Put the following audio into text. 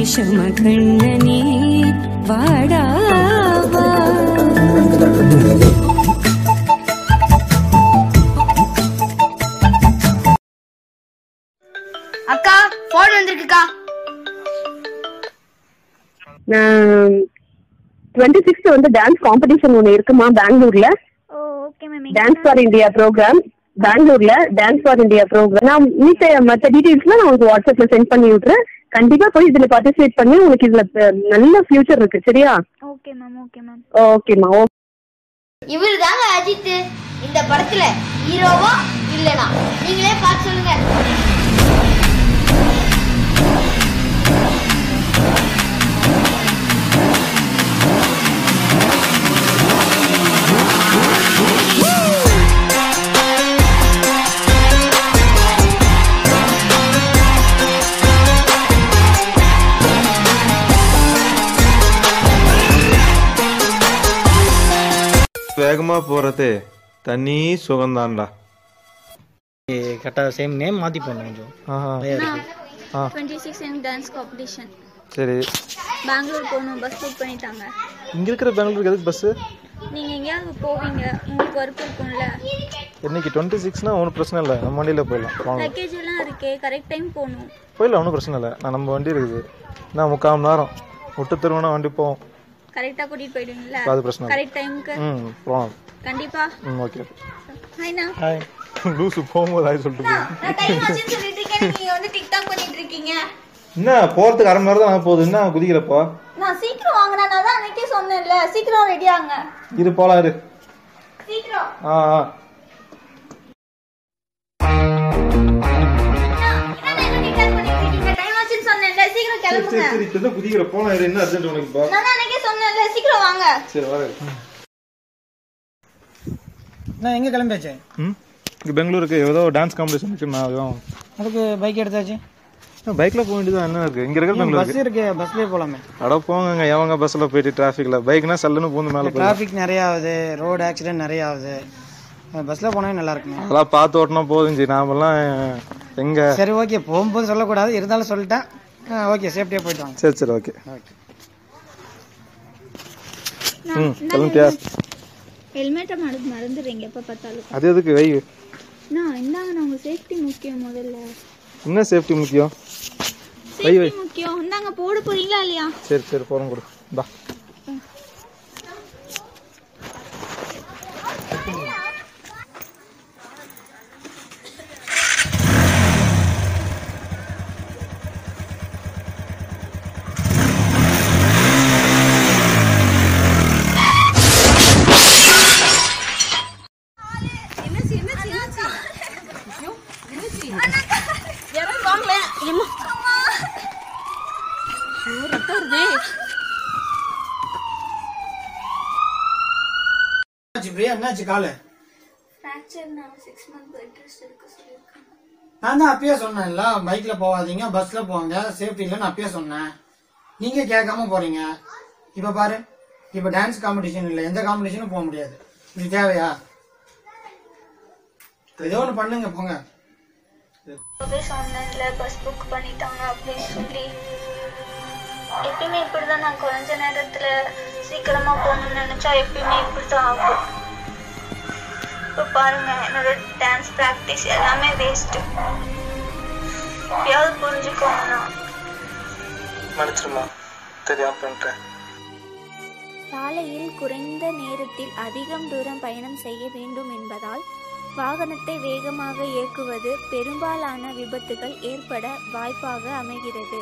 விஷம கண்ணனே வாடாவா. அக்கா போன் வந்திருக்குக்கா. 26 வந்து டான்ஸ் காம்படிஷன் ஒன்று இருக்குமா பெங்களூர்ல. டான்ஸ் ஃபார் இந்தியா ப்ரோக்ராம் பெங்களூர்ல. டான்ஸ் ஃபார் இந்தியா ப்ரோக்ராம் நான் மற்ற டீடைல்ஸ்லாம் நான் உங்களுக்கு வாட்ஸ்அப்ல சென்ட் பண்ணி விட்றேன். கண்டிப்பா போய் இதுல பார்ட்டிசிபேட் பண்ணி உங்களுக்கு இதுல நல்ல ஃபியூச்சர் இருக்கு. சரியா? Okay ma'am. Okay ma'am. ஓகேம்மா. இவரு தாங்க அஜித். இந்த படத்துல ஹீரோவா இல்லனா நீங்களே பார்த்து சொல்லுங்க. வேகமா போறது தனி சுகம்தான்டா. கரெக்டா சேம் நேம் மாத்தி போடணும் கொஞ்சம். 26 டான்ஸ் காம்படிஷன். சரி, பெங்களூர் போகணும். பஸ் புக் பண்ணிட்டாங்க. இங்க இருக்கிற பெங்களூருக்கு எதுக்கு பஸ்? நீங்க எங்கேயாவது போவீங்க, உங்களுக்கு ஒர்க் இருக்கும்ல. இன்னைக்கு 26னா ஒன்றும் பிரச்சனை இல்லை, நம்ம வண்டியில போயிடலாம். பேக்கேஜ் எல்லாம் இருக்கே, கரெக்ட் டைம் போகணும். போயிடலாம், ஒன்றும் பிரச்சனை இல்லை. நம்ம வண்டி இருக்குது. நான் 3/4 மணி நேரம் விட்டு திருவண்ணா வண்டி போவோம். கரெக்டா கூட்டிட்டு போயிடுவீங்கல்ல? அது பிரச்சனை இல்லை. கரெக்ட் டைம்க்கு போகலாம் கண்டிப்பா. ஓகே. ஹாய்ண்ணா. ஹாய். லூசு போகும்போது ஹாய் சொல்லிட்டு நான் டைம் ஆச்சுன்னு சொல்லிட்டு இருக்கேன், நீங்க வந்து டிக்டாக் பண்ணிட்டு இருக்கீங்க. என்ன போறதுக்கு 1/2 மணி நேரம் தான் போகுது, என்ன குதிக்கிறப்போ? நான் சீக்கிரம் வாங்கினா, நான் தான் அன்னைக்கே சொன்னேன்ல சீக்கிரம் ரெடி ஆங்க. இரு போலாம், இரு சீக்கிரம். குதிக்கிற போலாம், இரு. என்ன அர்ஜென்ட் உனக்கு? நான் அன்னைக்கே சொன்னேன்ல சீக்கிரம் வாங்க. சரி வர. நான் எங்க கிளம்பியாச்சு? இங்க பெங்களூருக்கு ஏதோ டான்ஸ் காம்படிஷன் இருக்கு. நான் அதுக்கு பைக் எடுத்தாச்சு. பைக்ல போக வேண்டியது என்ன இருக்கு? இங்க இருக்கிற பெங்களூர் பஸ் இருக்கு, பஸ்லயே போலாமே. அட போங்க, எவங்க பஸ்ல போயிட்டு டிராஃபிக்ல. பைக்னா சல்லுன்னு பூந்து மேல போய் டிராஃபிக் நிறைய ஆகுது, ரோடு ஆக்சிடென்ட் நிறைய ஆகுது. பஸ்ல போனா நல்லா இருக்குங்க. அதெல்லாம் பார்த்து ஓட்டினா போதும். நாமெல்லாம் எங்க? சரி ஓகே, போகும்போது சொல்லக்கூடாது, இருந்தாலும் சொல்லிட்டேன். ஓகே, சேஃப்டியா போயிட்டு வாங்க. சரி சரி ஓகே. கிளம்பிட்டியா? ஹெல்மெட்டை மறந்துடுறீங்க எப்ப பார்த்தாலும். அது எதுக்கு? வை. நான் இந்தாங்க, உங்க சேஃப்டி முக்கியம். முதல்ல என்ன சேஃப்டி முக்கியம்? சேஃப்டி முக்கியம். இந்தாங்க, போட போறீங்களா இல்லையா? சரி சரி போறோம் கொடு. பா. என்னாச்சு காலு? நான் தான் அப்பயே சொன்னேன்ல, பைக்ல போகாதீங்க, பஸ்ல போவாங்க, சேஃப்டி இல்லைன்னு அப்பயே சொன்னேன். நீங்க கேட்காம போறீங்க. இப்ப பாரு, இப்ப டான்ஸ் காம்படிஷன் இல்ல, எந்த காம்படிஷனும் போக முடியாது. இது தேவையா? ஏதோ ஒண்ணு பண்ணுங்க, போங்க. சொன்னேன்ல பஸ் புக் பண்ணிட்டாங்க அப்படின்னு சொல்லி. எப்பயுமே இப்படிதான், நான் கொஞ்ச நேரத்துல சீக்கிரமா போகணும்னு நினைச்சா எப்பயுமே இப்படிதான் ஆகும். இப்ப பாருங்க, என்னோட டான்ஸ் பிராக்டிஸ் எல்லாமே வேஸ்ட். எப்பயாவது புரிஞ்சுக்கோங்கண்ணா. மன்னிச்சிருமா, தெரியாம பண்ணிட்டேன். சாலையில் குறைந்த நேரத்தில் அதிகம் தூரம் பயணம் செய்ய வேண்டும் என்பதால் வாகனத்தை வேகமாக இயக்குவது பெரும்பாலான விபத்துகள் ஏற்பட வாய்ப்பாக அமைகிறது.